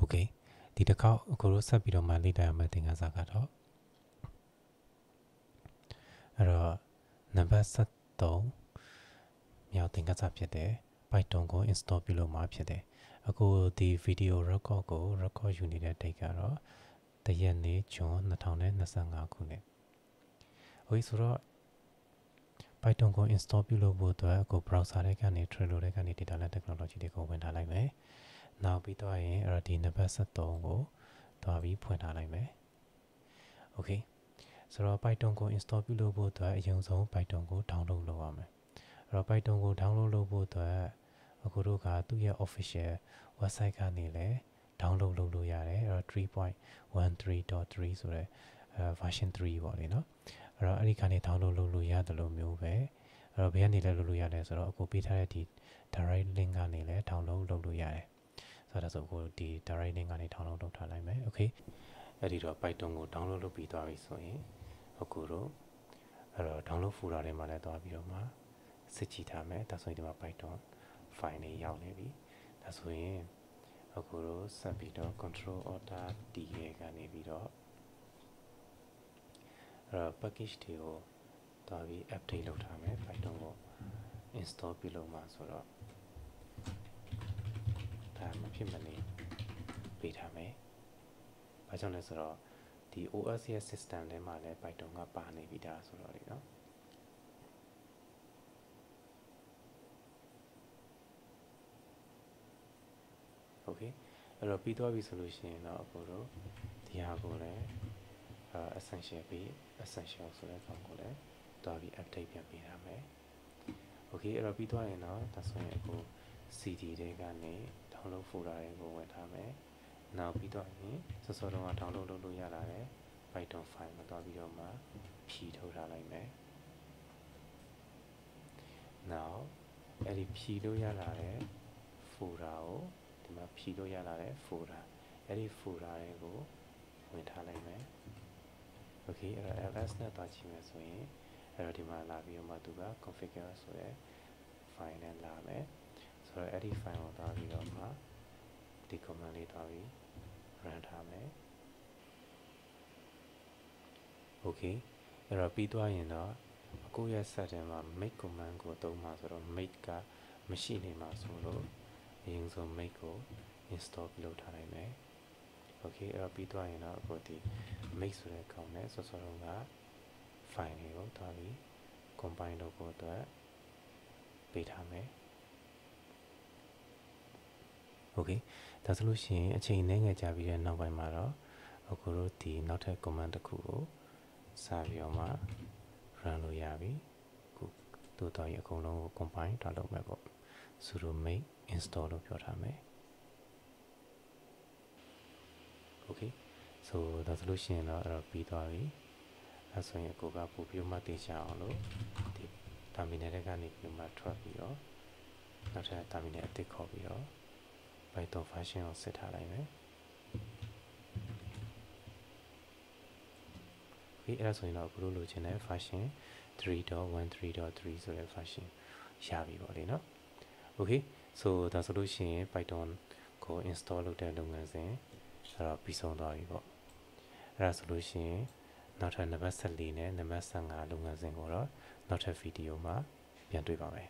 Okay ဒီတစ်ခေါက်အခုတို့ဆက်ပြီးတော့မှလေ့လာရမယ့်သင်ခန်းစာကတော့အဲ့တော့နံပါတ်73မြောက်သင်ခန်းစာဖြစ်တဲ့ Python ကို install ပြုလုပ်မှာဖြစ်တယ်အခုဒီ video record ကို record ယူနေတဲ့ date ကတော့တရက်နေ့ဇွန်2025ခုနှစ်ဟိုဆိုတော့ Python ကို install ပြုလုပ်ဖို့အတွက်အခု browser တွေကနေ Trello တွေကနေ data lab technology တွေကိုဝင်ထားလိုက်မယ်နောက်ပြီးတော့ရင်အဲ့တော့ဒီနံပါတ်73ကိုတွားပြီးဖွင့်ထားလိုက်မယ် Okay ဆိုတော့ Python ကို install ပြုလုပ်ဖို့အတွက်အရင်ဆုံး Python ကို download လုပ်ရမယ်အဲ့တော့ Python ကို download လုပ်ဖို့အတွက်အခုတို့ကသူ့ရဲ့ official website ကနေလည်း download လုပ်လို့ရတယ်အဲ့တော့ 3.13.3 ဆိုတဲ့ version 3ပေါ့လေနော်အဲ့တော့အဲ့ဒီကနေ download လုပ်လို့ရတယ်လို့မျိုးပဲအဲ့တော့ဘယ်ကနေလဲလုပ်လို့ရတယ်ဆိုတော့အခုပေးထားတဲ့ဒီ direct link ကနေလည်း download လုပ်လို့ရတယ်ဆိုတော့အခုဒီ direct link ကနေ download လုပ်ထားလိုက်မယ် Okay အဲ့ဒီတော့ Python ကို download လုပ်ပြီးသွားပြီဆိုရင်အခုတို့အဲ့တော့ download folder ထဲမှာလည်းသွားပြီးတော့မှစစ်ကြည့်ထားမယ်ဒါဆိုရင်ဒီမှာ Python file တွေရောက်နေပြီဒါဆိုရင်အခုတို့ဆက်ပြီးတော့ control order D ကနေပြီးတော့အဲ့တော့ package တွေကိုသွားပြီး update လုပ်ထားမယ် Python ကို install ပြုလုပ်မှာဆိုတော့ဒါမဖြစ်မနေပေးထားမယ်ဘာကြောင့်လဲဆိုတော့ဒီ OS ရဲ့ system ထဲမှာလည်း Python ကပါနေပြီဒါဆိုတော့လေနော်โอเคအဲ့တော့ပြီးသွားပြီဆိုလို့ရှိရင်တော့အခုတို့ဒီဟာကိုလည်းessential ပြီး essential ဆိုတဲ့ကောင်ကိုလည်းတွားပြီး update ပြန်ပေးရမယ်โอเคအဲ့တော့ပြီးသွားရင်တော့ဒါဆိုရင်အခု CD တွေကနေ download folder တွေကိုဝင်ထားမယ်နောက်ပြီးတော့ရင်စောစောတုန်းက download လုပ်လို့ရလာတဲ့ Python file မှာတွားပြီးတော့မှဖြည့်ထုတ်ထားလိုက်မယ်နောက်အဲ့ဒီဖြည့်လို့ရလာတဲ့ folder ကိုဒီမှာဖြည့်လို့ရလာတဲ့ folder အဲ့ဒီ folder တွေကိုဝင်ထားလိုက်မယ် Okay အဲ့တော့ ls နဲ့တွားကြည့်မယ်ဆိုရင်အဲ့တော့ဒီမှာလာပြီးတော့မှသူက configure ဆိုတဲ့ file နဲ့လာမယ်ဆိုတော့အဲ့ဒီ file ကိုတွားပြီးတော့မှဒီ command လေးတွားပြီး run ထားမယ် Okay အဲ့တော့ပြီးသွားရင်တော့အခုရဲ့ set ထဲမှာ make command ကိုသုံးမှာဆိုတော့ make ကမရှိနေမှာဆိုလို့အရင်ဆုံး make ကို install လုပ်ထားနိုင်မယ် Okay အဲ့တော့ပြီးသွားရင်တော့အခုဒီ make ဆိုတဲ့ကောင်နဲ့စောစောတုန်းက file တွေကိုတွားပြီး combine လုပ်ဖို့အတွက်ပေးထားမယ် Okay ဒါဆိုလို့ရှိရင်အချိန်နဲ့ငယ်ကြပြီးတဲ့နောက်ပိုင်းမှာတော့အခုတို့ဒီနောက်ထပ် command တစ်ခုကိုစပြီးတော့မှ run လို့ရပြီခုတို့တော့ရအကုန်လုံးကို combine ထားလုပ်မယ်ပေါ့ sudo make install လို့ပြောထားမယ် Okay ဆိုဒါဆိုလို့ရှိရင်တော့အဲ့တော့ပြီးသွားပြီအဲဆိုရင်ကိုကပို့ပြီးမှတင်ချအောင်လို့ဒီ terminal ထဲကနေပြီးမှထွက်ပြီးတော့နောက်ထပ် terminal အသစ်ခေါ်ပြီးတော့ Python version ကိုဆက်ထားလိုက်မယ်အဲ့ဒါဆိုရင်တော့အခုလိုလိုချင်တဲ့ version 3.13.3 ဆိုတဲ့ version ရပြီပေါ့လေနော် Okay ဆိုဒါဆိုလို့ရှိရင် Python ကို install လုပ်တဲ့လုပ်ငန်းစဉ်အဲ့တော့ပြီးဆုံးသွားပြီပေါ့အဲ့ဒါဆိုလို့ရှိရင်နောက်ထပ်နံပါတ်14နဲ့နံပါတ်15လုပ်ငန်းစဉ်ကိုတော့နောက်ထပ်ဗီဒီယိုမှာပြန်တွေ့ပါမယ်